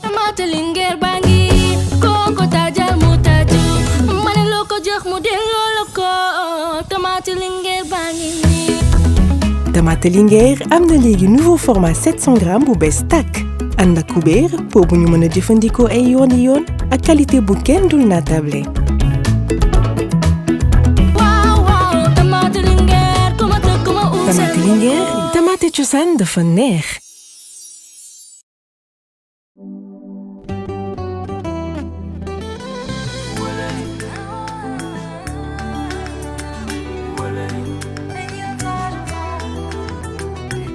Tamaate lingeer baa ngi kooko taajal mu taaju ma ne loo ko jox mu delloo la ko tamaate lingeer baa ngi nii. Tamaate lingeer am na léegi nouveau format 700 grammes bu bees tàkk ànd ak kubéer pour bu ñu mën a jëfandikoo ay yoon ak qualité bu kenn dul naatable. waaw tamaate lingeer ku ma tëgg ma uusal. Tamaate lingeer tamaate cosaan dafa neex.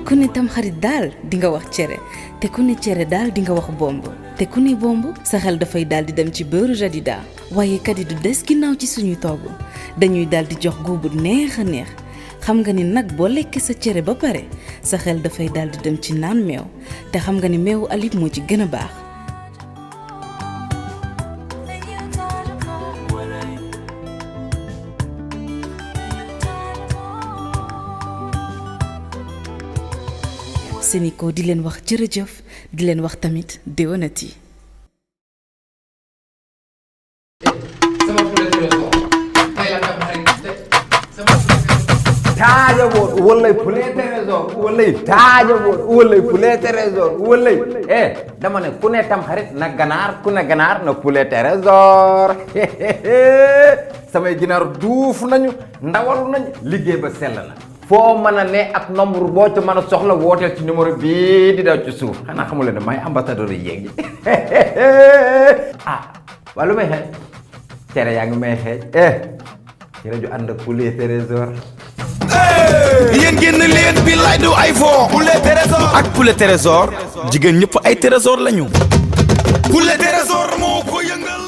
ku ne tamxarit daal di nga wax cere te ku ne cere daal di nga wax bomb te ku ne bomb sa xel dafay daal di dem ci beurre Jadida waaye kat yi du des ginnaaw ci suñuy togg dañuy daal di jox guubu neex a neex xam nga ni nag boo lekkee sa cere ba pare sa xel dafay daal di dem ci naan meew te xam nga ni meewu Alib moo ci gën a baax. Sénico di leen wax jërëjëf di leen wax tamit déwénati. taajabon wallay poulet trésor wallay taajabon wallay poulet trésor wallay dama ne ku ne tamxarit na ganaar ku ne ganaar na poulet trésor samay ginaar duuf nañu ndawalu nañu liggéey ba sell na foo mën a ne ak nombre boo ci mën a soxla wooteel ci numéro bii di daw ci suuf xanaa xamul ne may ambassadeur yi yéegi waa lu may xeeñ cere yaa ngi may xeeñ cere ju ànd ak poulet trésor yéen génn leen bi lay du ay fo poulet trésor ak poulet trésor jigéen ñëpp ay trésor lañu poulet trésor moo ko yëngal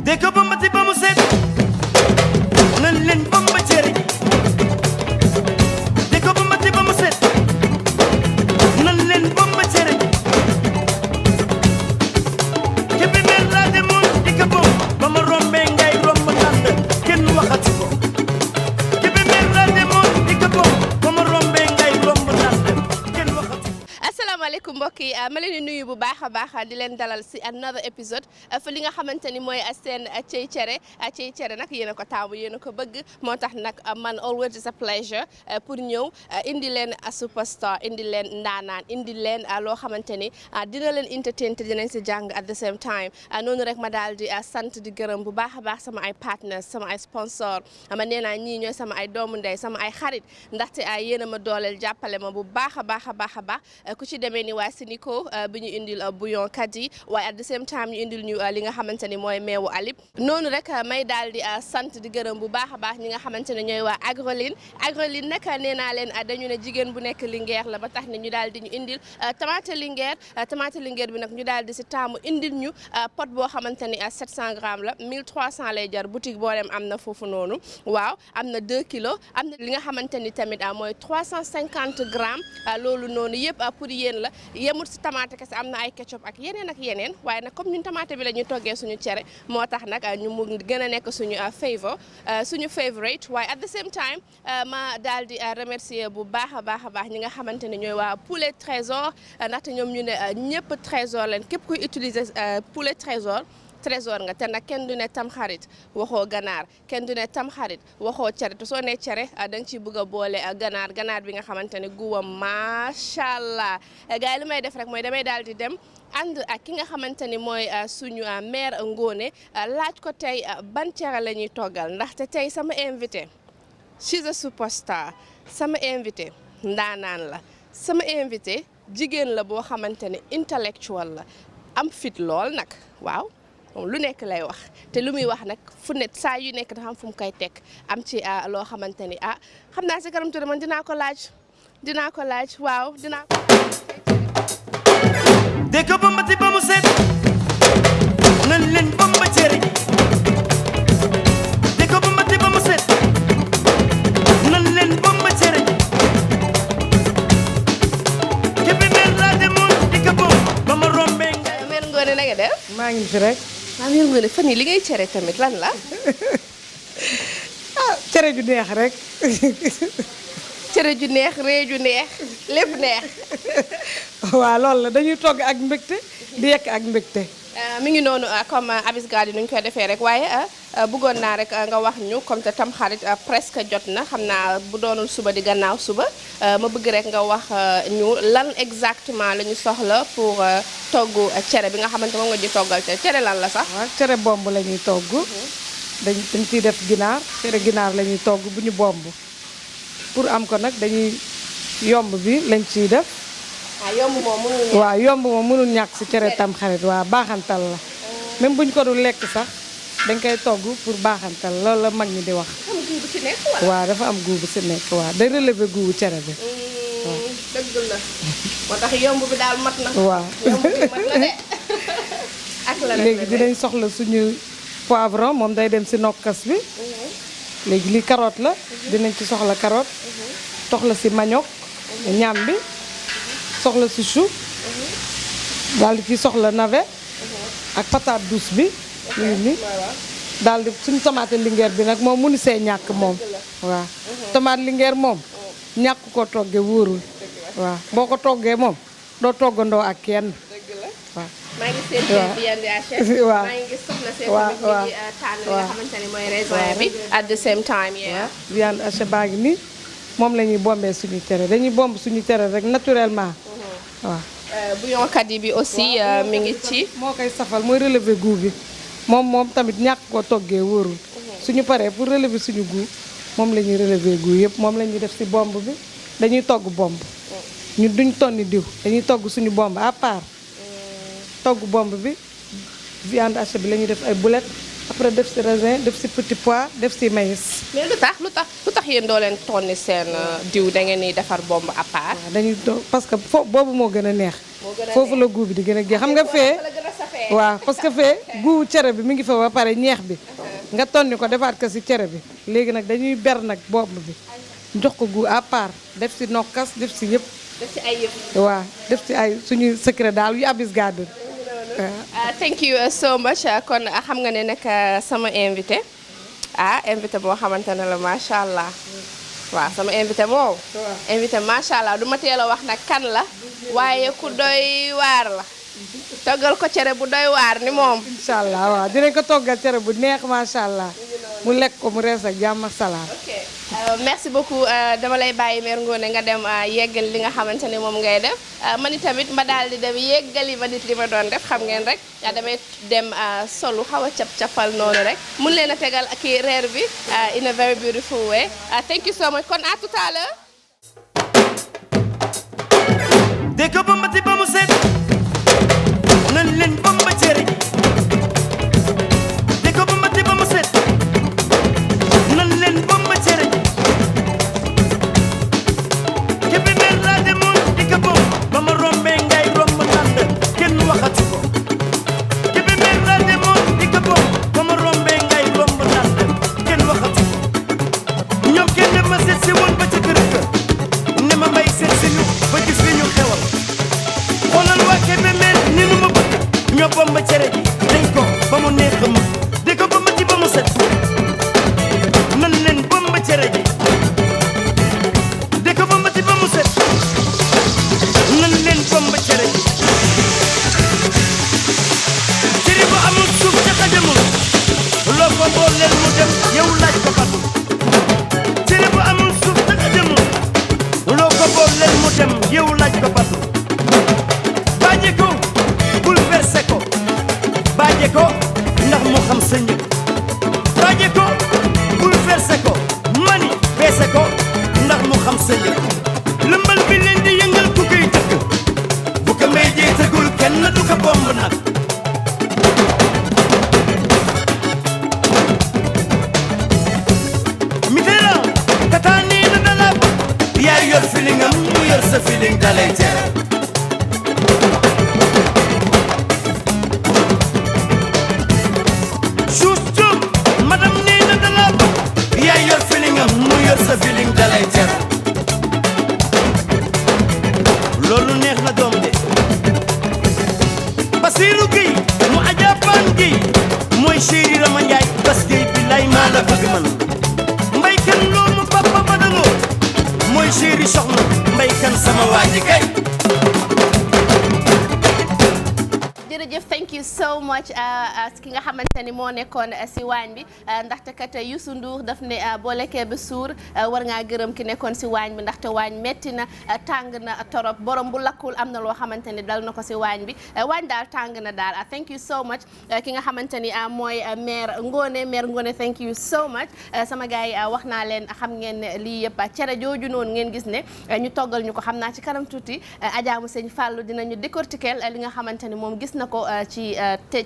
de ko bambati ba mu set nan leen bamba cere de ko bambati ba mu set nan leen bamba cere kebe mer laa demoon di ko bom ba ma rombee ngay romb nand kenn waxatu ko kebe mer laa demoon di ko bom ba ma rombee ngay romb nand kenn waxatu ko. asalaamaaleykum mbokk yi ma leen di nuyu bu baax a baax di leen dalal si another episode fa li nga xamante ni mooy seen cey cere nag yéen a ko taamu yéen a ko bëgg moo tax nag man always is a pleasure pour ñëw indi leen superstar indi leen ndaanaan indi leen loo xamante ni dina leen entertain te dinañ si jàng at the same time noonu rek ma daal di sant di gërëm bu baax a baax sama ay partners sama ay sponsor ma nee naa ñii ñooy sama ay doomu ndey sama ay xarit ndaxte yéen a ma dooleel jàppale ma bu baax a baax a baax a baax ku ci demee ni waa Sénico bi ñu indil bouillon kat yi waaye at the same time ñu indil ñu li nga xamante ni mooy meewu Alib noonu rek may daal di sant di gërëm bu baax a baax ñi nga xamante ne ñooy waa Agroline nag nee naa leen dañu ne jigéen bu nekk Linguère la ba tax ne ñu daal di ñu indil tomate Linguère bi nag ñu daal di si taamu indil ñu pot boo xamante ni 700 grammes la 1300 lay jar boutique boo dem am na foofu noonu waaw am na 2 kilos am na li nga xamante ni tamit mooy 350 grammes loolu noonu yëpp pour yéen la yemul si tomate kese am na ay ketchup ak yeneen waaye nag comme ñun tomate bi la ñu toggee suñu cere moo tax nag ñu mu gën a nekk suñu suñu favorite waaye at the same time ma daal di remercier bu baax a baax ñi nga xamante ne ñooy waa poulet trésor ndaxte ñoom ñu ne ñëpp trésor leen képp kuy utiliser poulet trésor nga te nag kenn du ne tam xarit waxoo ganaar kenn du ne tam xarit waxoo cere te soo ne cere da nga ciy bëgg a boole ganaar bi nga xamante ne guwam macha allah gars yi li may def rek mooy damay daal di dem ànd ak ki nga xamante ni mooy suñu mère Ngone laaj ko tey ban cere la ñuy toggal ndaxte tey sama invité she's a superstar sama invité ndaanaan la sama invité jigéen la boo xamante ne intellectual la am fit lool nag waaw moom lu nekk lay wax te lu muy wax nag fu ne saa yu nekk dafa am fu mu koy teg am ci loo xamante ni xam naa si kanam tuuti man dinaa ko laaj waaw dinaa ko de ko bambati ba mu set nan leen bamba cere de ko bambati ba mu set nan leen bamba cere kebe nga def. maa ngi fi rek. maa ngi leen fan yii li ngay cere tamit lan la. cere ju neex rek. cere ju neex ree ju neex lépp neex. waaw loolu la dañuy togg ak mbégte di yekk ak mbégte. mi ngi noonu comme Abis Garden nu ñu koy defee rek waaye bëggoon naa rek nga wax ñu comme te Tamxarit presque jot na xam naa bu doonul suba di gannaaw suba ma bëgg rek nga wax ñu lan exactement la ñu soxla pour togg cere bi nga xamante moom nga di toggal te cere lan la sax. waaw cere bomb la ñuy togg. dañ ciy def ginaar cere ginaar la ñuy togg bu ñu bomb pour am ko nag dañuy yomb bi lañ ciy def. yomb moom mënul ñàkk. waaw yomb moom mënul ñàkk si cere Tamxarit waaw baaxantal la. même buñ ko dul lekk sax dañ koy togg pour baaxantal loolu la mag ñi di wax. am guub bu ci nekk wala. waaw dafa am guubu si nekk waaw day relever guubu cere bi. dëgg la moo tax yomb bi daal mat na. waaw yomb bi mat na de. ak la léegi dinañ soxla suñu poivron moom day dem si nokkas bi. léegi lii carotte la dinañ ci soxla carotte. soxla si manioc ñam bi. soxla si chou. daal di ci soxla navet. ak patate douce bi. lii nii daal di suñu tomate linguère bi nag moom mënu see ñàkk moom. waaw tomate linguère moom. ñàkk ko toggee wóorul. waaw boo ko toggee moom doo toggandoo ak kenn. waaw. maa ngi seen ceeb bi yandi à chef. waaw maa ngi gis soxna seen tamit mi ngi tànn li nga xamante ni mooy raisin bi. at the same time yeah. viande hachée baa ngi nii moom la ñuy bombee suñu cere dañuy bomb suñu cere rek naturellement. waaw. bouillon kadi bi aussi mi ngi ci. moo koy safal mooy relever goût bi moom tamit ñàkk ko toggee wóorul. suñu paree pour relever suñu goût moom la ñuy relever goût yëpp moom la ñuy def ci bomb bi dañuy togg bomb. ñu duñ tonni diw dañuy togg suñu bomb à part. togg bomb bi viande hachée bi la ñuy def ay boulettes après def ci raisin def ci petit pois def ci maïs. mais lu tax yéen doo leen tonni seen diw da ngeen di defar bomb à part. waaw dañuy parce que boobu moo gën a neex. foofu la goût bi di gën a géex xam nga fee. waaw parce que fee goût cere bi mi ngi fa ba pare ñeex bi. nga tonni ko defaat ko ci cere bi léegi nag dañuy ber nag bomb bi jox ko goût à part def ci nokkas def ci yëpp. def ci ay yëpp. waaw def ci ay suñu secret daal yu Abis Garden. thank you so much kon xam nga ne nag sama invité invité boo xamante ne la macha allah waaw sama invité moom. invité macha allah du ma teel a wax nag kan la waaye ku doy waar la toggal ko cere bu doy waar ni moom. incha allah waaw dinañ ko toggal cere bu neex macha allah mu lekk ko mu rees ak jàmm ak salaam. ok merci beaucoup dama lay bàyyi Mère Ngoné nga dem yeggali li nga xamante ne moom ngay def man itamit ma daal di dem yeggali ma nit li ma doon def xam ngeen rek damay dem solu xaw a cap-capal noonu rek mun leen a tegal ak reer bi in a very beautiful way thank you so much kon à tout à l'heure. dégg nga bambati ba mu set nan leen bamba cere ji dégg nga bambati ba mu set nan leen bamba cere ji kebe mer laa demoon di ko bom ba ma rombee ngay romb nand kenn waxatu ko kebe mer laa demoon di ko bom ba ma rombee ngay romb nand kenn waxatu ko ñoom kenn ma seet si woon ba ca kër ga ne ma may seet si ñu ba gis li ñu xewal xoolal waa kebe mer ni nu ma bëgg ñoo bomba cere ji dañ ko ba mu neex ma di ko ba ma ci ba mu set nan leen bomba cere ji di ko ba ma ci ba mu set nan leen bomba cere ji cere bu amul suuf ca xajamul loo ko booleel mu dem yow laaj ko fatu cere bu amul suuf ca xajamul loo ko booleel mu dem yow laaj ko fatu baaje ko bul verse ko baaje ko ndax mu xam sa njëg baaje ko bul verse ko mani peese ko ndax mu xam sa njëg lëmbal bi leen di yëngal ku koy tëgg bu ko may jee tëggul kenn du ko bomb nag Mitterrand kataa nee na dala yaa yor filingam mu yor sa filing dalay tere madame nee na dala yaa yor filingam mu yor sa filing dalay tere loolu neex na doom de Basirou Gueye mooy chéri Rama Njaay parce que bi lay maa la bëgg man mbay kan loo ma papa badaloo mooy chéri soxna mbay kan sama waa ji kay jërëjëf thank you so much ki nga xamante ni moo nekkoon si waañ bi ndaxte kat Youssou Ndour daf ne boo lekkee ba suur war ngaa gërëm ki nekkoon si waañ bi ndaxte waañ metti na tàng na torop borom bu lakkul am na loo xamante ni dal na ko si waañ bi waañ daal tàng na daal thank you so much ki nga xamante ni mooy mère Ngone thank you so much sama gars yi wax naa leen xam ngeen ne lii yëpp cere jooju noonu ngeen gis ne ñu toggal ñu ko xam naa ci kanam tuuti Adja mu sëñ Fallou dinañu décortiquer li nga xamante ni moom gis na ko ci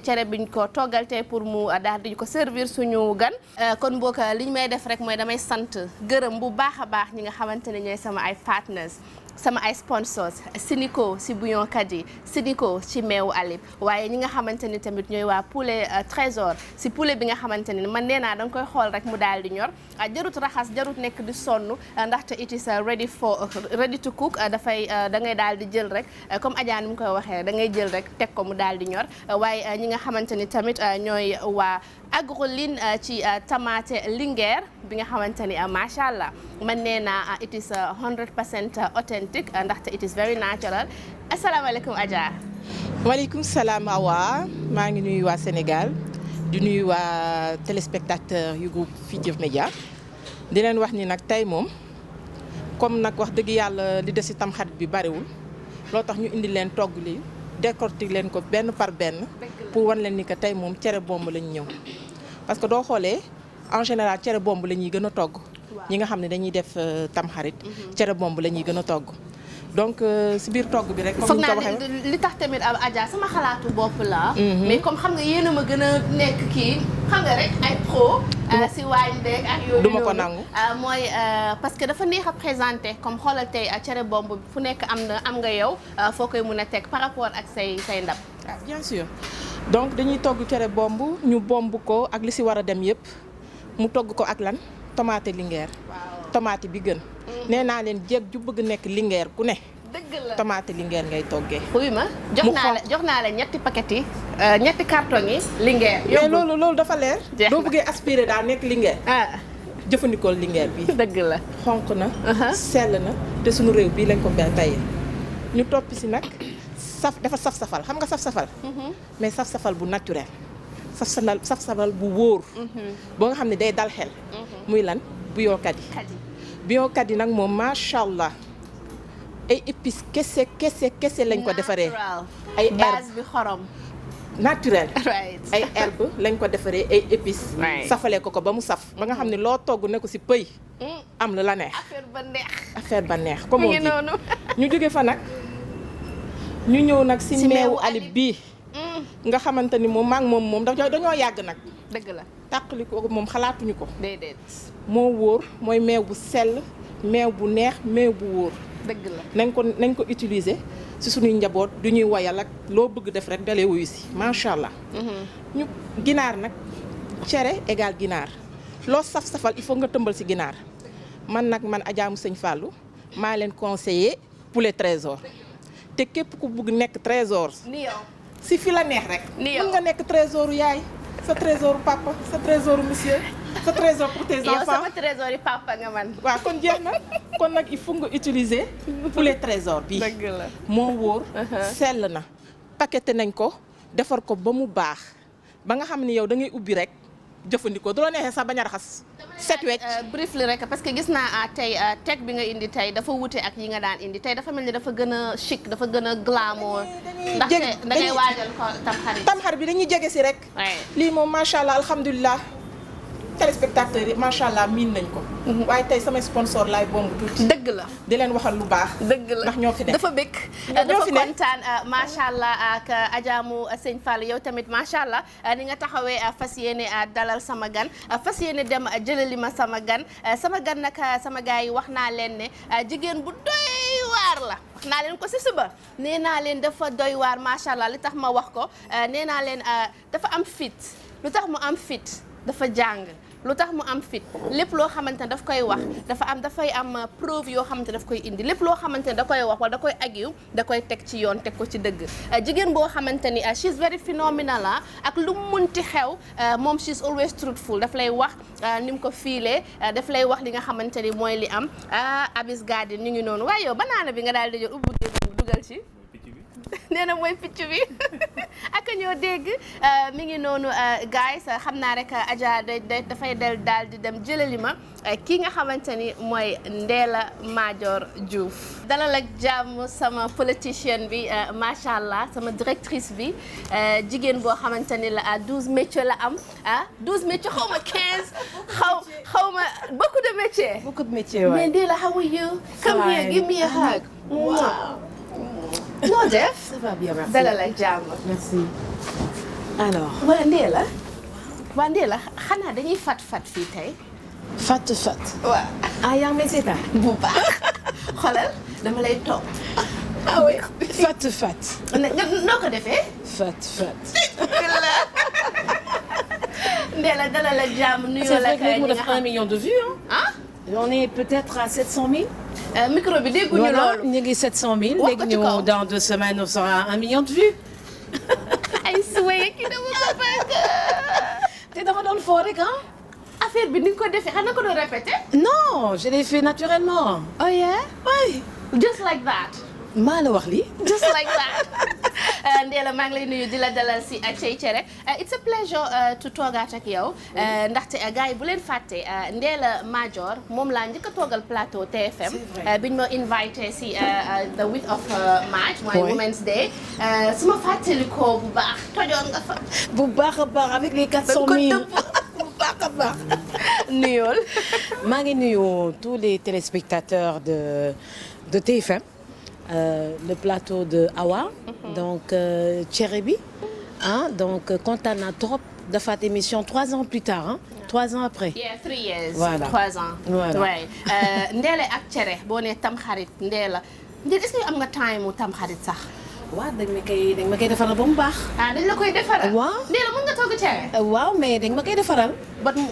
cere biñ ko toggal tey pour mu daal di ko servir suñu gan kon mbokk li ñu may def rek mooy damay sant gërëm bu baax a baax ñi nga xamante ne ñooy sama ay partners sama ay sponsors Sinico si bouillon Kadi Sinico ci meewu Alib waaye ñi nga xamante ni tamit ñooy waa poulet Trésor si poulet bi nga xamante ni man nee naa da nga koy xool rek mu daal di ñor jarut raxas jarut nekk di sonn ndaxte it is ready to cook dafay da ngay daal di jël rek comme Adja ni mu koy waxee da ngay jël rek teg ko mu daal di ñor waaye ñi nga xamante ni tamit ñooy waa Agroline ci tomate Linguère bi nga xamante ni macha allah man nee naa it is 100% authentic ndaxte it is very natural asalaamaaleykum Adja. waaleykum salaam Awa maa ngi nuyu waa Sénégal di nuyu waa téléspectateur yu groupe Futurs Médias di leen wax ni nag tey moom comme nag wax dëgg yàlla li des ci tamxarit bi bariwul loo tax ñu indi leen togg li décortique leen ko benn par benn pour wan leen ni que tey moom cere bomb lañu ñëw parce que doo xoolee en général cere bomb la ñuy gën a togg ñi nga xam ne dañuy def tamxarit cere bomb la ñuy gën a togg donc si biir togg bi rek comme ni ko waxee foog naa li tax tamit Adja sama xalaatu bopp la mais comme xam nga yéen a ma gën a nekk kii xam nga rek ay pro si waañ beeg ak yooyu duma ko nangu mooy parce que dafa neex a présenté comme xoolal tey cere bomb fu nekk am nga yow foo koy mun a teg par rapport ak say ndab bien sûr donc dañuy togg cere bomb ñu bomb ko ak li si war a dem yëpp mu togg ko ak lan tomate Linguère tomate bi gën nee naa leen jéeg ju bëgg nekk Linguère ku ne dëgg la tomate Linguère ngay toggee oui ma jox naa la ñetti paquet yi ñetti carton yi Linguère mais loolu dafa leer doo bëggee aspiré daal nekk Linguère jëfandikoo Linguère bi dëgg la xonq na sell na te suñu réew bii lañ ko tayee ñu topp si nag dafa saf-safal xam nga saf-safal mais saf-safal bu naturel saf-safal bu wóor boo nga xam ne day dal xel muy lan bouillon Kadi nag moom macha allah ay épices kese lañ ko defaree ay base bi xorom naturel ay herbe lañ ko defaree ay épices safalee ko ba mu saf ba nga xam ne loo togg ne ko si pëy am la neex affaire ba neex comme on dit ñu jóge fa nag ñu ñëw nag si meewu Alib bii nga xamante ni moom maa ngi moom dañoo yàgg nag dëgg la tàqali ko moom xalaatuñu ko déedéet moo wóor mooy meew bu sell meew bu neex meew bu wóor dëgg la nañ ko utiliser si suñuy njaboot du ñuy woyal ak loo bëgg def rek dalee wuyu si macha allah. ñu ginaar nag cere égal ginaar loo saf-safal il faut nga tëmbal si ginaar man Adja mu sëñ Fallou maa leen conseiller poulet Trésor te képp ku bëgg nekk Trésor ni yow si fi la neex rek ni yow mën nga nekk Trésoru yaay sa Trésoru papa sa Trésoru monsieur sa Trésor pour tes enfants yow sama Trésor yi papa nga man waaw kon jeex na kon nag il faut nga utiliser poulet Trésor bi dëgg la moo wóor sell na paqueté nañ ko defar ko ba mu baax ba nga xam ni yow da ngay ubbi rek jëfandikoo du la neexee sax bañ a raxas set wecc brief li rek parce que gis naa tey teg bi nga indi tey dafa wute ak yi nga daan indi tey dafa mel ni dafa gën a chic dafa gën a glamour ndaxte da ngay waajal ko tamxarit bi dañuy jege si rek lii moom macha allah alhamdulilah téléspectateurs yi macha allah miin nañ ko waaye tey sama sponsor laay bomb tuuti dëgg la di leen waxal lu baax dëgg la ndax ñoo fi nekk dafa bëgg dafa kontaan macha allah ak Adja mu sëñ Fall yow tamit macha allah ni nga taxawee fas yéene dalal sama gan fas yéene dem jëlali ma sama gan nag sama gars yi wax naa leen ne jigéen bu doy waar la wax naa leen ko si suba nee naa leen dafa doy waar macha allah li tax ma wax ko nee naa leen dafa am fit lu tax mu am fit dafa jàng lu tax mu am fit lépp loo xamante ne daf koy wax dafay am preuve yoo xamante ne daf koy indi lépp loo xamante ne da koy wax wala da koy agiw da koy teg ci yoon teg ko ci dëgg jigéen boo xamante ni she's very phenomenal ak lu munti xew moom she's always truthful daf lay wax ni mu ko fiilee daf lay wax li nga xamante ni mooy li am Abis Garden ñu ngi noonu waaye yow banaana bi nga daal di jël ubbu dugal ci nee na mooy picc bi ak ñoo dégg mi ngi noonu guys xam naa rek Adja dafay daal di dem jëlali ma kii nga xamante ni mooy Ndella Madior Diouf dalal ak jàmm sama politicien bi macha allah sama directrice bi jigéen boo xamante ni la 12 métiers la am 12 métiers xaw ma 15 xaw ma beaucoup de métiers. Beaucoup de métiers, ouais. Mais Ndella, how are you? Come here, give me a hug. Wow. noo def. Ça va bien, merci. dalal ak jàmm. Merci. Alors. waa Ndella xanaa dañuy fat fii tey. Fat. waaw. Ah, yaa ngi may seetaan. bu baax xoolal dama lay topp. Ah oui. Fat. noo ko defee. Fat. Ndella dalal ak jàmm nuyoo C'est la vrai que léegi mu def 1 million de vues, hein. On est peut-être à 700 000. Micro bi dégguñu Voilà, loolu. ñu ngi 700 000. Wax ko léegi ci kaw. ñu dans 2 semaines on sera à 1 million de vues. ay suwee kii dama ko bëgg. te dama doon foo rek ah. affaire bi ni nga ko defee xanaa ko doon répété. Non, je l'ai fait naturellement. Oh yeah. Oui. Just like that. maa la wax lii. Just like that. Ndella maa ngi lay nuyu di la dalal si Cey Cere it's a pleasure to toogaat ak yow ndaxte gars yi bu leen fàtte Ndella Madior moom laa njëkk a toogal plateau TFM biñ ma invité si the week of March mooy Women's Day su ma fàttalikoo bu baax tojoon nga fa. bu baax a baax avec les 400 000. bu baax a baax. nuyool. maa ngi nuyu tous les téléspectateurs de TFM. Le plateau de Awa. Donc Cere bi donc kontaan naa trop defaat émission 3 ans plus tard 3 ans après. Yeah, 3 years. Voilà. 3 ans. Voilà. Ouais. Ndella ak Cere boo nee Tamxarit Ndella est-ce que am nga time mu Tamxarit sax. waaw dañ ma koy defaral ba mu baax. dañ la koy defaral. waaw Ndella mën nga togg cere. waaw mais dañ ma koy defaral.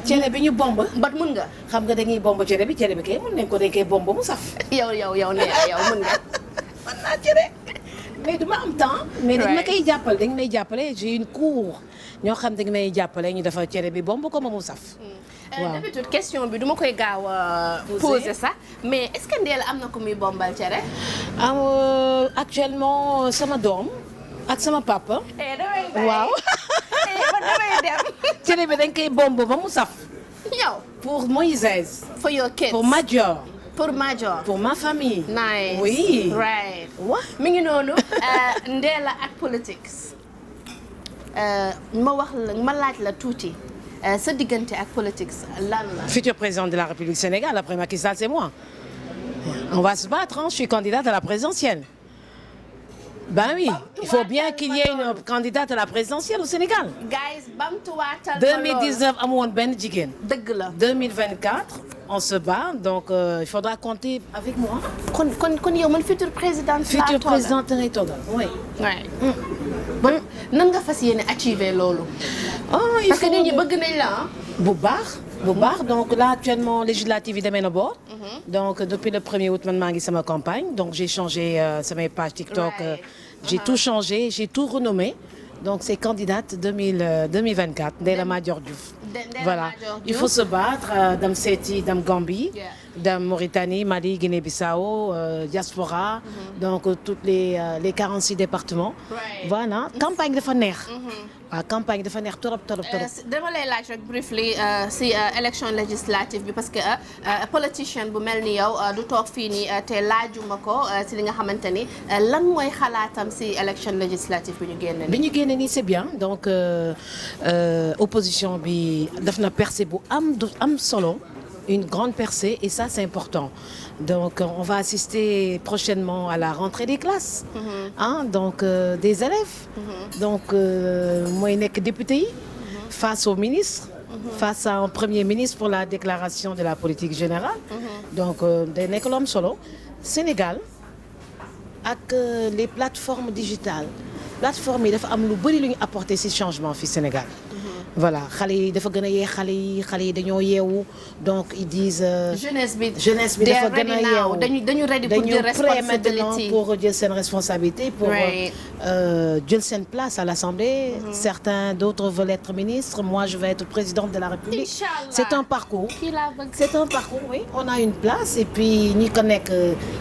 cere bi ñu bomb. mën nga. xam nga dañuy bomb cere bi kay mën nañ ko dañ koy bomb mu saf. yow Ndella yow mën nga. mën naa cere. mais duma am temps. mais dañ ma koy jàppale dañ may jàppale j'ai une cour ñoo xam dañ may jàppale ñu defar cere bi bomb ko ba mu saf. waaw d'habitude question bi duma koy gaaw a poser sax mais est-ce que Ndella am na ko muy bombal cere. Actuellement sama doom ak sama papa. damay bàyyi waaw. man damay dem. cere bi dañ koy bomb ba mu saf. yow. pour Moïse. for your kids. pour Madior. pour Madior. pour ma famille. nice. oui. right. wa mi ngi noonu Ndella ak politics ma laaj la tuuti sa diggante ak politics lan la. futur président de la République du Sénégal après Macky Sall c'est moi. On va se battre je suis candidate à la présidentielle. Ben oui, il faut bien qu'il y ait une candidate à la présidentielle au Sénégal. guys bamtuwaatal 2019 amu woon benn jigéen. dëgg la 2024 on se bat donc il faudra compter avec moi. kon yow man futur présidente. futur présidente ngay toogal oui. bon nan nga fas yéene achieve loolu. il parce faut que nit ñi bëgg nañ la bu baax donc là actuellement législative yi demee na boor. donc depuis le 1er août man maa ngi sama campagne donc j'ai changé samay page TikTok. J'ai tout changé j'ai tout renommé. donc c'est candidate 2024 Ndella Madior Diouf. Voilà il faut se battre dem seeti dem Gambie. dem Mauritanie Mali Guinée-Bissau diaspora. donc toutes les 46 départements. voilà campagne dafa neex. waaw campagne dafa neex trop. dama lay laaj rek briefly si élection législative bi parce que politicien bu mel ni yow du toog fii nii te laajuma ko si li nga xamante ni lan mooy xalaatam si élection législative bi ñu génne. bi ñu génne nii c'est bien donc opposition bi def na percée bu am solo. une grande percée et ça c'est important donc on va assister prochainement à la rentrée des classes donc des élèves donc mooy nekk député yi face au ministre face à un premier ministre pour la déclaration de la politique générale donc day nekk lu am solo Sénégal ak les plateformes digitales plateformes yi dafa am lu bëri lu ñu apporter ci changement fii Sénégal voilà xale yi dafa gën a yee xale yi dañoo yeewu donc ils disent. jeunesse bi dafa gën a yeewu dañu ready pour jël prêt maintenant responsabilité pour jël seen responsabilité pour jël seen place à l'Assemblée. Certains d'autres veulent être ministres, moi je vais être présidente de la République. Inch'Allah. C'est un parcours. Oui, on a une place et puis ñi ko nekk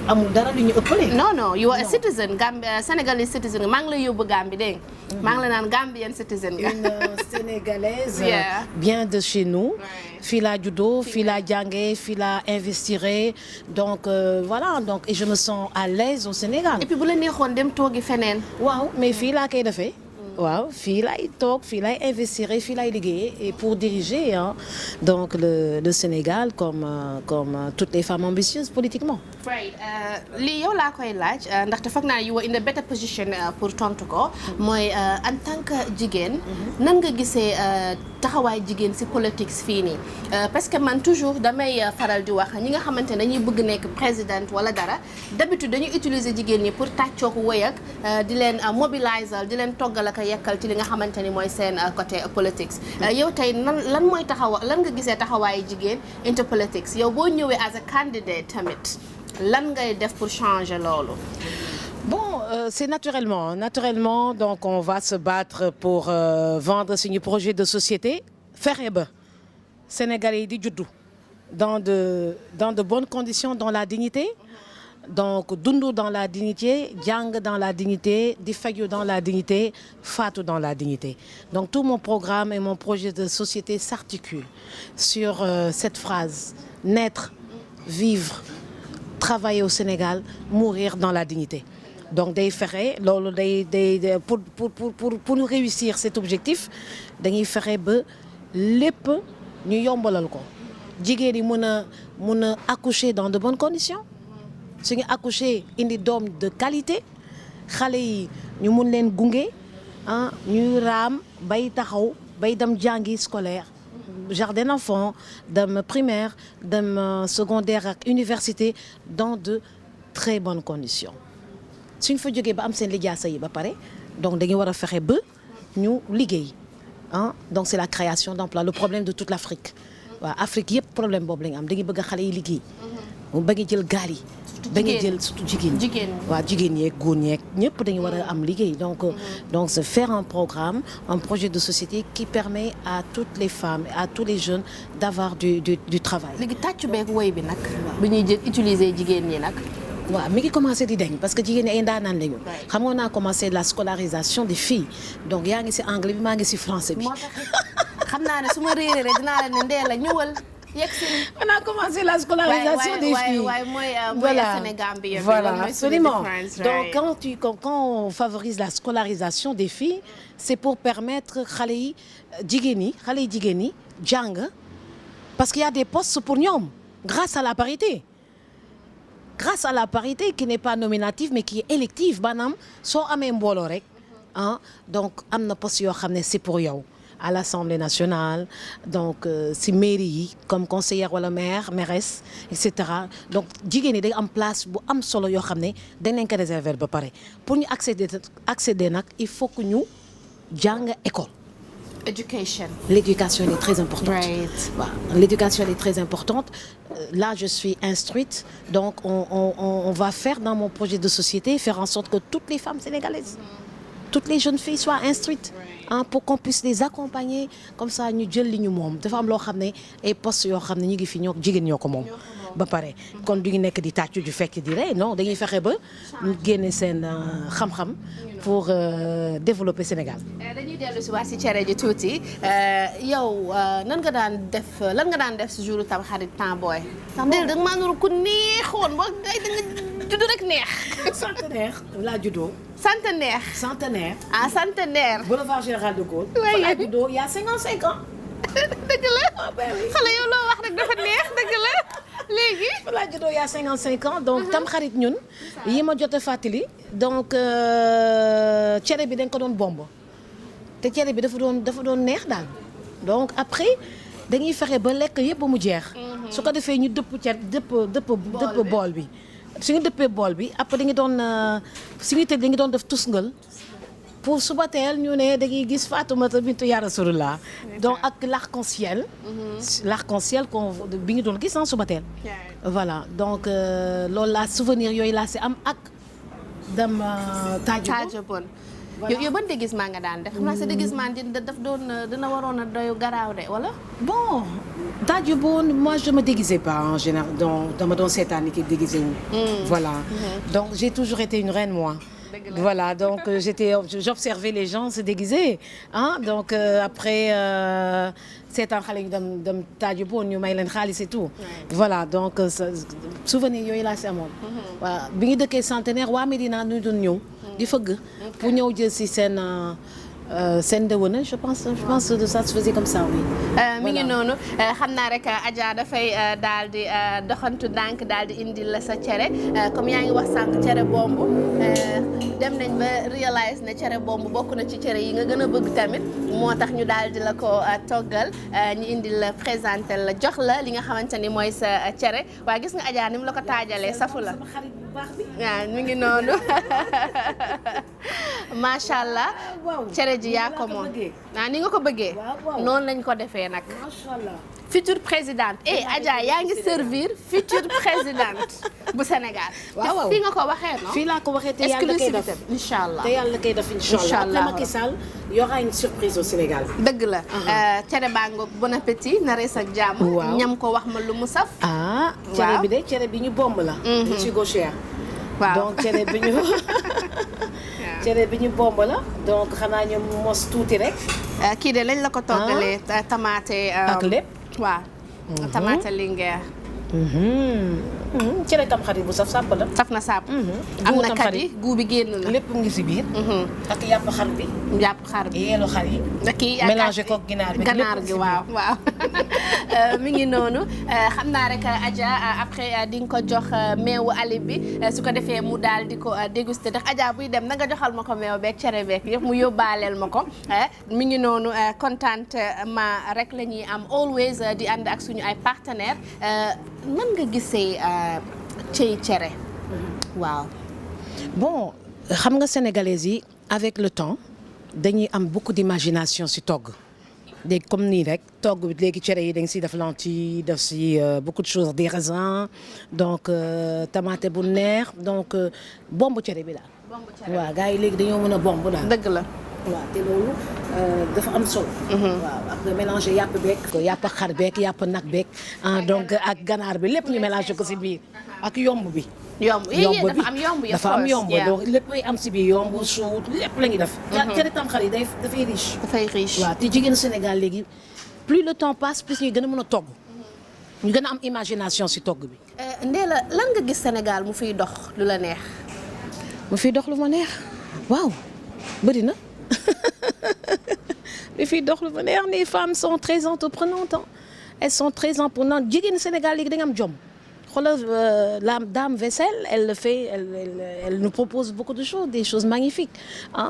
amul dara lu ñu ëppale. non you are a citizen Gambia Senegalese citizen maa ngi lay yóbbu Gambie dégg nga maa ngi la naan Gambian citizen nga. Une Sénégalaise bien de chez nous. Fii laa juddoo fii laa jàngee fii laa investiré donc voilà donc et je me sens à l'aise au Sénégal. et puis bu la neexoon dem toogi feneen. waaw mais fii laa koy defee. waaw fii laay toog fii laay investir fii laay liggéeyee et pour diriger donc le Sénégal comme toutes les femmes ambitieuses politiquement. right lii yow laa koy laaj ndaxte foog naa you were in a better position pour tontu ko mooy en tant que jigéen nan nga gisee taxawaay jigéen ci politique fii nii parce que man toujours damay faral di wax ñi nga xamante ne dañuy bëgg nekk présidente wala dara d'habitude dañuy utiliser jigéen ñi pour tàccoo ko wëy ak di leen mobiliser di leen toggal ak yekkal ci li nga xamante ni mooy seen côté politics yow tey lan mooy lan nga gisee taxawaayu jigéen into politics yow boo ñëwee as a candidate tamit lan ngay def pour changer loolu. Bon, c'est naturellement donc on va se battre pour vendre suñu projet de société fexe ba Sénégalais yi di juddu dans de bonnes conditions dans la dignité. Donc dundu dans la dignité jàng dans la dignité di faju dans la dignité faatu dans la dignité donc tout mon programme et mon projet de société s'articule sur cette phrase naître vivre travailler au Sénégal mourir dans la dignité donc day fexe loolu day pour nous réussir cet objectif dañuy fexe ba lépp ñu yombalal ko jigéen yi mën a accoucher dans de bonnes conditions suñu accoucher indi doom de qualité xale yi ñu mun leen gunge ñuy raam bay taxaw bay dem jàngi scolaire jardin d'enfants dem primaire dem secondaire ak université dans de très bonnes conditions suñ fa jógee ba am seen lijaasa yi ba pare donc dañuy war a fexe ba ñu liggéey donc c'est la création d'emplois le problème de toute l'Afrique waaw Afrique yëpp problème boobu la ñu am dañuy bëgg xale yi liggéey mu ba ngi jël gaal yi ba ngi jël surtout jigéen waaw jigéen ñeeg góor ñeeg ñëpp dañu war a am liggéey donc c'est faire un programme un projet de société qui permet à toutes les femmes et à tous les jeunes d'avoir du travail. léegi tàccu beeg woy bi nag bi ñuy jël utiliser jigéen ñi nag. waaw mi ngi commencé di deñ parce que jigéen ñi ay ndaanaan lañu. xam nga on a commencé la scolarisation des filles donc yaa ngi ci anglais bi maa ngi ci français bi. moo tax xam naa ne su ma réeré rek dinaa la ne ndee la ñëwal. On a commencé la scolarisation des filles. Voilà, absolument. Donc quand on favorise la scolarisation des filles, c'est pour permettre xale yi jigéen ñi jàng parce qu'il y a des postes pour ñoom grâce à la parité. Grâce à la parité qui n'est pas nominative mais qui est élective maanaam soo amee mbooloo rek donc am na poste yoo xam ne c'est pour yow. À l'Assemblée nationale donc si mairie yi comme conseillère wala mairesse et cetera donc jigéen ñi day am place bu am solo yoo xam ne dañ leen ko réserver ba pare pour ñu accéder nag il faut que ñu jàng école. L'éducation est très importante. Right. Voilà. L'éducation est très importante. Là, je suis instruite. Donc, on va faire dans mon projet de société, faire en sorte que toutes les femmes sénégalaises, toutes les jeunes filles soient instruites. Pour qu'on puisse les accompagner comme ça ñu jël li ñu moom dafa am loo xam ne ay postes yoo xam ne ñu ngi fi jigéen ñoo ko moom ba pare kon du ñu nekk di tàccu du fekk di rey non dañuy fexe ba ñu génne seen xam-xam pour développer Sénégal. dañuy dellu si waat si cere ji tuuti yow lan nga daan def si jour Tamxarit temps booy. ndax da nga maa nuru ku neexoon ba day da nga judd rek neex. Centenaire laa juddoo. Centenaire. Ah, centenaire. Boulevard Général de Gaulle. waaye laa juddoo il y a 55 ans. dëgg la. xale yow loo wax rek dafa neex dëgg la léegi. laa juddoo il y a 55 ans donc Tamxarit ñun yi ma jot a fàttali donc cere bi dañ ko doon bomb te cere bi dafa doon neex daal donc après dañuy fexe ba lekk yëpp ba mu jeex. su ko defee ñu dëpp bool bi. suñu dëppee bool bi après dañu doon suñu tëj dañu doon def tusngal pour Subatel ñu ne da ngay gis Fatoumata bintu Ya Rasulullah donc ak l'arc-en-ciel. L'arc-en-ciel qu'on bi ñu doon gis en Subatel. voilà donc loolu laa souvenir yooyu laa si am ak dem Tadja Bon. yow ban déguisement nga daan def xam naa sa déguisement dina waroon a doyu garaaw de wala. bon Tadja Bon moi je me déguisais pas en général donc dama doon seetaan nit ki déguisé wu. voilà donc j'ai toujours été une reine moi. Voilà, donc j'observais les gens se déguiser hein donc après seetaan xale ñu dem Tadja Bon ñu may leen xaalis et tout. voilà donc souvenir yooyu laa si amoon. voilà bi ñu dëkkee Centenaire waa Médina ñu doon ñëw. di fëgg pour ñëw jël si seen ndëwëna je pense de ça se faisait comme ça oui. mi ngi noonu xam naa rek Adja dafay daal di doxantu ndànk daal di indil la sa cere comme yaa ngi wax sànq cere bomb dem nañ ba réalise ne cere bomb bokk na ci cere yi nga gën a bëgg tamit moo tax ñu daal di la ko toggal ñu indil la présenté la jox la li nga xamante ni mooy sa cere waaye gis nga Adja ni mu la ko taajalee safu la. waaw mi ngi noonu macha allah cere ji yaa ko moom ni nga ko bëggee noonu lañ ko defee nag future présidente Adja yaa ngi servir future présidente bu Sénégal. waaw fii nga ko waxee non. fii laa ko waxee te yàlla koy def incha allah te yàlla koy def incha allah après Macky Sall y aura une surprise au Sénégal. dëgg la cere baa ngoog bon appétit na rees ak jàmm. ñam ko wax ma lu mu saf. cere bi de cere bi ñu bomb la. je suis gauchère. waaw donc cere bi ñu cere bi ñu bomb la donc xanaa ñu mos tuuti rek. kii de lañ la ko toggalee tamaate. ak lépp waaw. tamaate lingeer. cere tam xarit bu saf sàpp la. saf na sàpp. am na kat yi guubi génn na. lépp ngi si biir. ak yàpp xar bi. yàpp xar bi yeelu xar yi. kii mélangé ko ginaar bi ganaar gi waaw. mi ngi noonu xam naa rek Adja après di nga ko jox meewu ali bi su ko defee mu daal di ko déguster ndax Adja buy dem na nga joxal ma ko meew beeg cere beeg yëpp mu yóbbaaleel ma ko mi ngi noonu contentement rek la ñuy am always di ànd ak suñu ay partenaires nan nga gisee cey cere. waaw. bon xam nga sénégalais yi avec le temps dañuy am beaucoup d'imagination ci togg. léegi comme nii rek togg bi léegi cere yi dañ siy def lentilles def si beaucoup de choses des raisins donc tomate bu neex donc bomb cere bi daal. bomb cere waaw gars yi léegi dañoo mën a bomb daal. dëgg la. waaw te loolu dafa am solo. waaw après mélanger yàpp beeg. yàpp xar beeg yàpp nag beeg donc ak ganaar bi lépp ñu mélanger ko si biir ak yomb bi. yomb bi dafa am yomb donc lépp ay am si biir yomb suut lépp la ñuy def. cere tamxar yi dafay riche. dafay riche waaw te jigéenu Sénégal léegi plus le temps passe plus ñu gën a mën a togg. ñu gën a am imagination si togg bi. Ndella lan nga gis Sénégal mu fiy dox lu la neex. mu fiy dox lu ma neex waaw bëri na li fiy dox lu ma neex les femmes sont très entreprenantes elles sont très entreprenantes jigéenu Sénégal léegi da nga am jom. La dame vaisselle, elle le fait, elle nous propose beaucoup de choses, des choses magnifiques.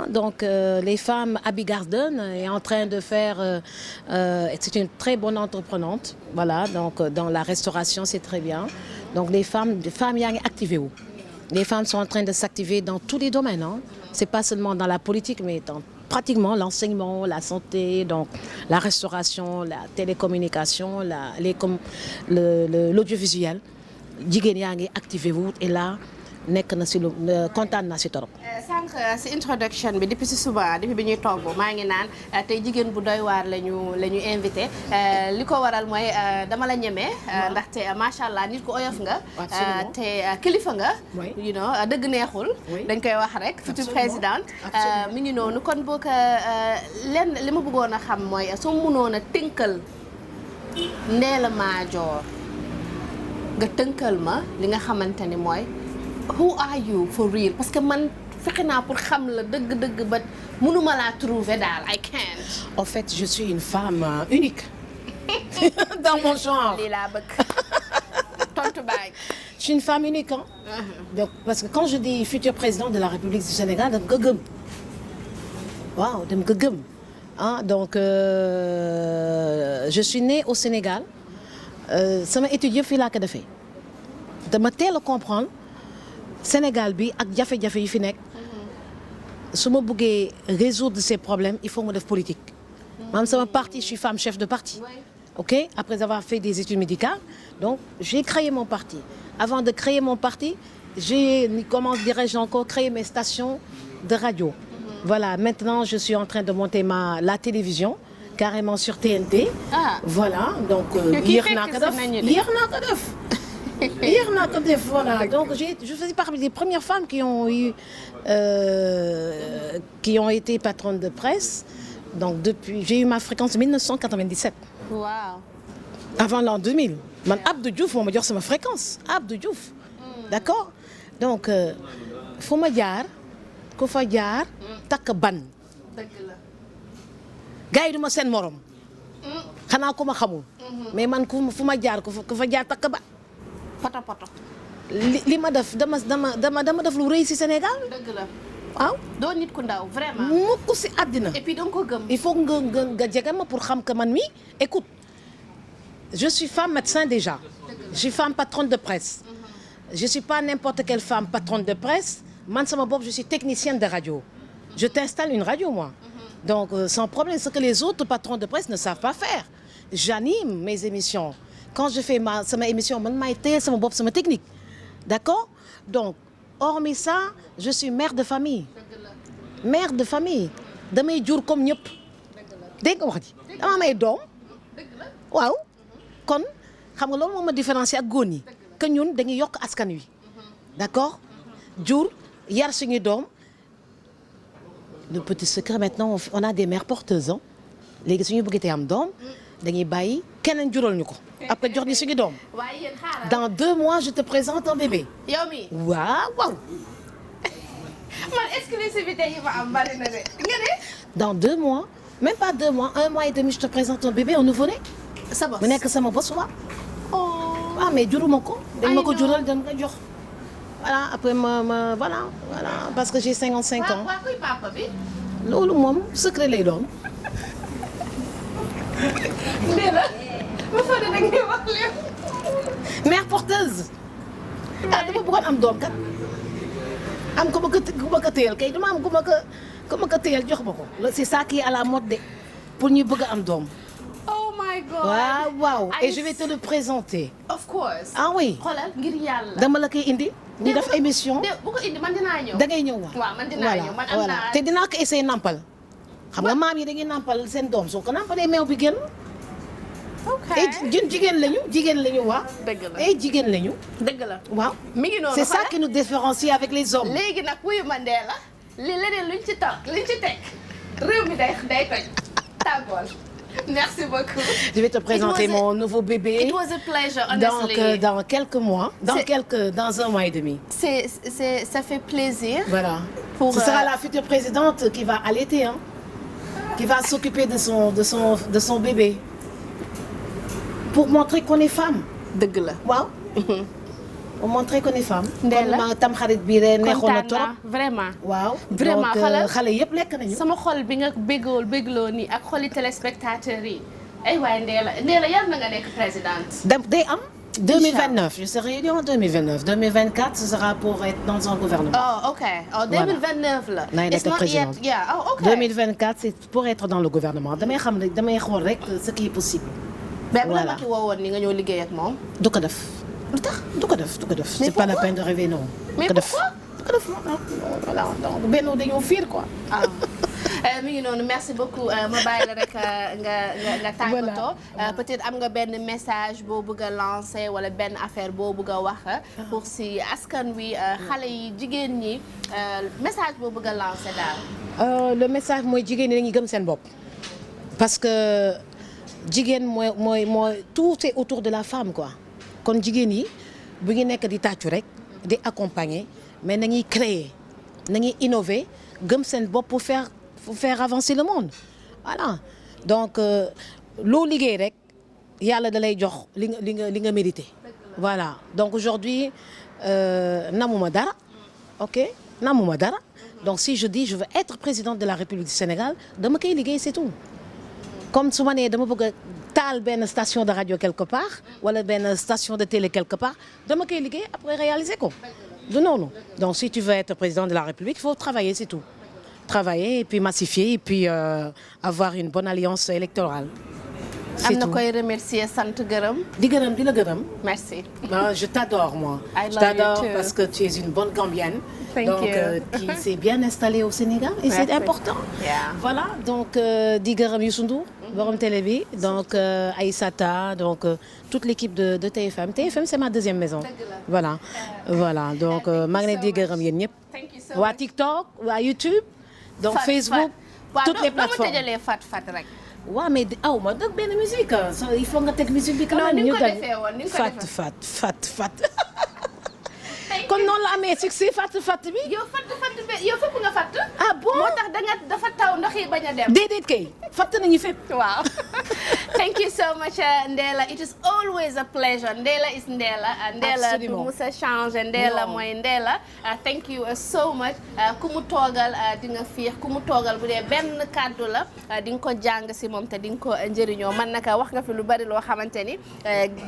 Donc, les femmes, Abby Garden est en train de faire, c'est une très bonne entreprenante. Voilà, donc dans la restauration, c'est très bien. Donc, les femmes yaa ngi activé wu. Les femmes sont en train de s'activer dans tous les domaines. C'est pas seulement dans la politique, mais dans pratiquement l'enseignement, la santé, donc la restauration, la télécommunication, l'audiovisuel. jigéen yaa ngi activé wu et là nekk na si lu kontaan naa si torop. sànq si introduction bi depuis si suba depuis bi ñuy togg maa ngi naan tey jigéen bu doy waar la ñu invité li ko waral mooy dama la ñemee. ndaxte macha allah nit ku oyof nga. te kilifa nga. you know dëgg neexul. dañ koy wax rek future présidente. mi ngi noonu kon boo ko lenn li ma bëggoon a xam mooy soo mënoon a tënkal Ndella Madior nga tënkal ma li nga xamante ni mooy who are you for real parce que man fexe naa pour xam la dëgg-dëgg ba mënuma laa trouver daal I can't. En fait je suis une femme unique dans mon genre. lii laa bëgg tontu baay. Je suis une femme unique donc parce que quand je dis futur président de la République du Sénégal dama ko gëm waaw dama ko gëm donc je suis née au Sénégal. sama étude yëpp fii laa ko defee dama teel a comprendre Sénégal bi ak jafe-jafe yi fi nekk su ma bëggee résoudre ces problèmes il faut ma def politique. maanaam sama parti je suis femme chef de parti. ok après avoir fait des études médicales donc j'ai créé mon parti. Avant de créer mon parti j'ai comment dirais-je encore créé mes stations de radio. Voilà maintenant je suis en train de monter la télévision carrément sur TNT. Voilà donc yéex naa ko def voilà donc je faisais partie des premières femmes qui ont été patronnes de presse. Donc depuis j'ai eu ma fréquence en 1997. Wow. Avant l'an 2000 man Abdou Diouf moo ma jox sama fréquence Abdou Diouf. D'accord donc fu ma jaar ku fa jaar takk ban. dëgg la. gars yi du ma seen morom. xanaa ku ma xamul. mais man fu ma jaar ku fa jaar takk ba. poto. li ma def dama def lu rëy ci Sénégal. dëgg la. waaw doo nit ku ndaw vraiment. mukk ci àddina. et puis danga ko gëm. il faut nga jege ma pour xam que man mi écoute je suis femme médecin déjà. je suis femme patronne de presse. je suis pas n'importe quelle femme patronne de presse man sama bopp je suis technicienne de radio. je t'installe une radio moi. donc sans problème ce que les autres patrons de presse ne savent pas faire. j'anime mes émissions. quand je fais sama émission man maay téye sama bopp sama technique. d'accord donc hormis ça je suis mère de famille. mère de famille damay jur comme ñëpp. dégg nga wax ji dama may doom. waaw kon xam nga loolu moo ma différencier ak góor ñi. que ñun dañuy yokk askan wi. d'accord jur yar suñu doom. le petit secret maintenant on a des mères porteuses hein. léegi suñu bëggatee am doom dañuy bàyyi keneen jural ñu ko. après jox ñu suñu doom. waaye yéen xaaral. dans 2 mois je te présente un bébé. yow mi waaw. man exclusivité yi ma am bari na de nga ne. dans 2 mois même pas 2 mois 1 mois et demi je te présente un bébé un nouveau-né. sa bopp mu nekk sama bos waaw. oh. mais juruma ko. dañ ma ko I know. jural dañ ko jox. voilà après voilà parce que j'ai 55 ans. waaw kuy papa bi. loolu moom secret lay doon. ndee la ma fa ne da ngay wax lépp. mère porteuse. dama bëggoon am doom kat. am ku ma ko téyel kay dama am ku ma ko téyel jox ma ko. c'est ça qui est à la mode de pour ñu bëgg a am doom. oh my god. waaw et je vais te le présenter. of course. ah oui xoolal ngir yàlla. dama la koy indi. ñu def émission. bu ko indi man dinaa ñëw. da ngay ñëw waaw man dinaa ñëw man am naa. te dinaa ko essayer nampal. xam nga maam yi dañuy nampal seen doom soo ko nampalee meew bi génn. ok ñun jigéen lañu waaw. dëgg la jigéen lañu. dëgg la waaw. mi ngi noonu c'est ça qui nous différencie avec les hommes. léegi nag wuyu ma ndee la li leneen luñ ci toog luñ ci teg réew mi day toj tàggool. Merci beaucoup. Je vais te présenter mon nouveau bébé. It was a pleasure, honestly. Dans quelques mois, dans 1 mois et demi. Ça fait plaisir. Voilà. Ce sera la future présidente qui va allaiter, hein, qui va s'occuper de son bébé. Pour montrer qu'on est femme. dëgg la. waaw. pour montrer qu'on est femme. Ndella kon tam xarit bi rek neexoon na trop. vraiment. waaw vraiment donc xale yëpp lekk nañu. sama xol bi nga bégloo nii ak xoli téléspectateurs yi ay waay Ndella yal na nga nekk présidente. day am. 2029 je serai élue en 2029 2024 ce sera pour être dans un gouvernement. oh ok oh 2029 la. naay nekk présidente yeah oh ok 2024 c'est pour être dans le gouvernement damay xam ne damay xool rek ce qui est possible. mais bu la Macky woowoon ni nga ñëw liggéey ak moom. du ko def. lu tax du ko def. c'est pas la peine de rêver non. mais pourquoi du ko def non voilà donc benn dañoo fiir quoi. mi ngi noonu merci beaucoup ma bàyyi la rek nga tàggatoo. peut-être am nga benn message boo bëgg a lancer wala benn affaire boo bëgg a wax pour si askan wi xale yi jigéen ñi message boo bëgg a lancer daal. le message mooy jigéen ñi dañuy gëm seen bopp. parce que jigéen mooy tout est autour de la femme quoi. kon jigéen yi bu ñu nekk di tàccu rek di accompagner mais nañuy créer nañuy innover gëm seen bopp pour faire avancer le monde voilà donc loo liggéey rek yàlla da lay jox li nga mérité. voilà donc aujourd'hui namuma dara ok namuma dara donc si je dis je veux être présidente de la République du Sénégal dama koy liggéey c'est tout comme su ma nee dama bëgg a taal benn station de radio quelque part wala benn station de télé quelque part dama koy liggéey après réaliser ko du noonu donc si tu veux être président de la République il faut travailler c'est tout travailler et puis massifier et puis avoir une bonne alliance électorale. am na koy remercier sant gërëm. di la gërëm. merci. Je t'adore moi. I love je t'adore you too. parce que tu es une bonne Gambienne. Thank donc you. qui s'est bien installée au Sénégal et c'est important. Yeah. Voilà donc di gërëm Youssou Ndour borom télé bi donc Aïssata donc toute l'équipe de TFM. TFM c'est ma deuxième maison. Voilà donc maa ngi leen di gërëm yéen ñëpp. waa TikTok waa YouTube. donc Facebook toutes les plateformes. waaw dama tëjalee fat rek. waaw mais aw ma dëgg benn musique il faut nga teg musique bi. quand même ni nga ko defee woon ni nga ko defee fat kon noonu la amee succès fat bi. yow fépp nga fatt. ah bon moo tax dafa taw ndox yi bañ a dem. déedéet kay fatt nañu fépp. waaw. Thank you so much Ndella. It is always a pleasure. Ndella is Ndella. Ndella du musa changer. Ndella mooy Ndella. Thank you so much. ku mu toogal di nga fiix ku mu toogal bu dee benn kàddu la di nga ko jàng si moom te di nga ko njëriñoo man naka wax nga fi lu bari loo xamante ni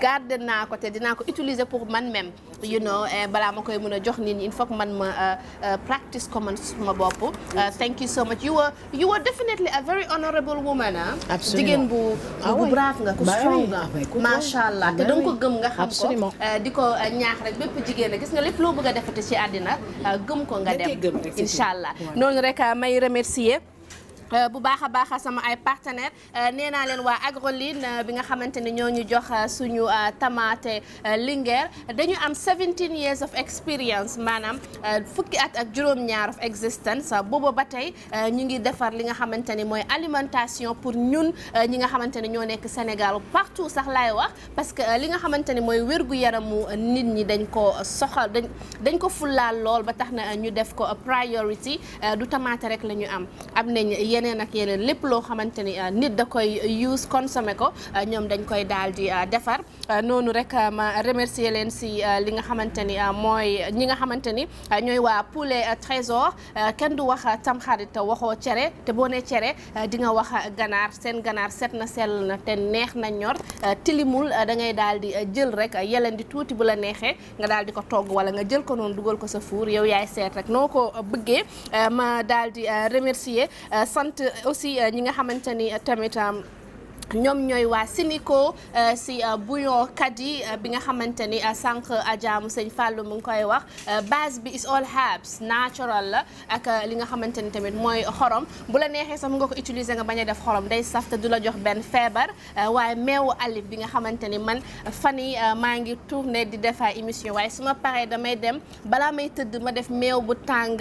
garde naa ko te dinaa ko utiliser pour man même. You know balaa ma koy mën a jox nit ñi il faut que man ma practice ko man suma bopp. Thank you so much. You were definitely a very honorable woman. Absolument. jigéen bu brave nga ku strong nga macha allah te danga ko gëm nga xam ko di ko ñaax rek bépp jigéen a gis nga lépp loo bëgg a defati ci àddina gëm ko nga dem incha allah noonu rek may remercier bu baax a baax sama ay partenaires nee naa leen waa Agroline bi nga xamante ni ñoo ñu jox suñu tamaate Linguère dañu am 17 years of experience maanaam fukki at ak juróom-ñaar of existence booba ba tey ñu ngi defar li nga xamante ni mooy alimentation pour ñun ñi nga xamante ni ñoo nekk Sénégal partout sax laay wax parce que li nga xamante ni mooy wérgu yaramu nit ñi dañ ko soxal dañ ko fullaal lool ba tax na ñu def ko priority du tamaate rek la ñu am nañ yeneen ak yeneen lépp loo xamante ni nit da koy use consommer ko ñoom dañ koy daal di defar noonu rek ma remercier leen si li nga xamante ni mooy ñi nga xamante ni ñooy waa poulet trésor kenn du wax tamxarit te waxoo cere te boo nee cere di nga wax ganaar seen ganaar set na sell na te neex na ñor tilimul da ngay daal di jël rek yeleen di tuuti bu la neexee nga daal di ko togg wala nga jël ko noonu dugal ko sa four yow yaay seet rek noo ko bëggee ma daal di remercier sant aussi ñi nga xamante ni tamit ñoom ñooy waa Sinico si bouillon kadi bi nga xamante ni sànq ajaamu sëñ Fallou mu ngi koy wax base bi is all herbs natural la ak li nga xamante ni tamit mooy xorom bu la neexee sax mu nga ko utiliser nga bañ a def xorom day saf te du la jox benn feebar waaye meewu alif bi nga xamante ni man fan yi maa ngi tourné di def ay émission waaye su ma paree damay dem balaa may tëdd ma def meew bu tàng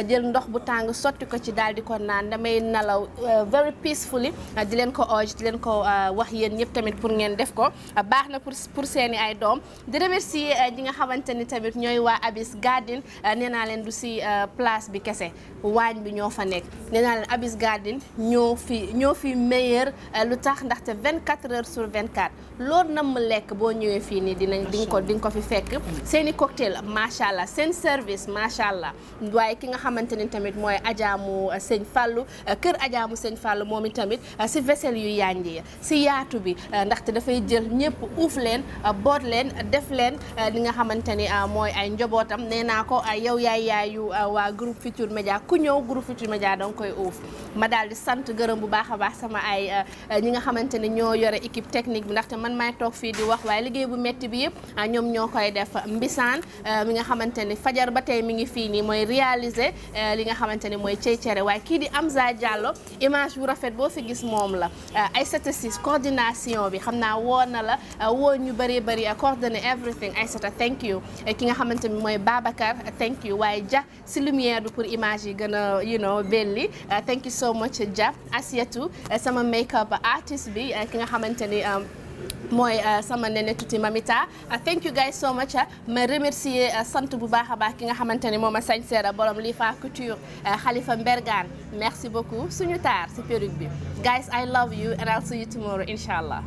jël ndox bu tàng sotti ko ci daal di ko naan damay nelaw very peacefully di leen ko ooj di leen ko wax yéen ñëpp tamit pour ngeen def ko baax na pour seeni ay doom di remercier ñi nga xamante ni tamit ñooy waa Abis Garden nee naa leen du si place bi kese waañ bi ñoo fa nekk nee naa leen Abis Garden ñoo fi meilleur lu tax ndaxte 24 heures sur 24 loolu na mu lekk boo ñëwee fii nii di nga ko fi fekk seeni cocktail macha allah seen service macha allah waaye ki nga xamante ni tamit mooy ajaamu sëñ Fallou kër ajaamu sëñ Fallou moom i tamit si vaisselle yu yanji si yaatu bi ndaxte dafay jël ñëpp uuf leen boot leen def leen li nga xamante ni mooy ay njobootam nee naa ko yow yaayu waa groupe Futurs Médias ku ñëw groupe Futurs Médias danga koy uuf ma daal di sant gërëm bu baax a baax sama ay ñi nga xamante ni ñoo yore équipe technique bi ndaxte man maay toog fii di wax waaye liggéey bu metti bi yëpp ñoom ñoo koy def mbisaan mi nga xamante ni fajar ba tey mi ngi fii nii mooy réaliser li nga xamante ni mooy cey cere waaye kii di Amza Diallo image bu rafet boo fi gis moom la ay statistiques coordination bi xam naa woo na la woo ñu bëri coordonner everything Aïssata thank you ki nga xamante ni mooy Babacar thank you waaye ja si lumière bi pour image yi gën a belli thank you so much ja Asiatou sama make-up artist bi ki nga xamante ni mooy sama nene tuuti Mamita thank you guys so much ma remercier sant bu baax a baax ki nga xamante ni moom a sañ seera borom Lifa Couture Khalifa Mbergane merci beaucoup suñu taar si perruque bi guys I love you and I'll see you tomorrow inshallah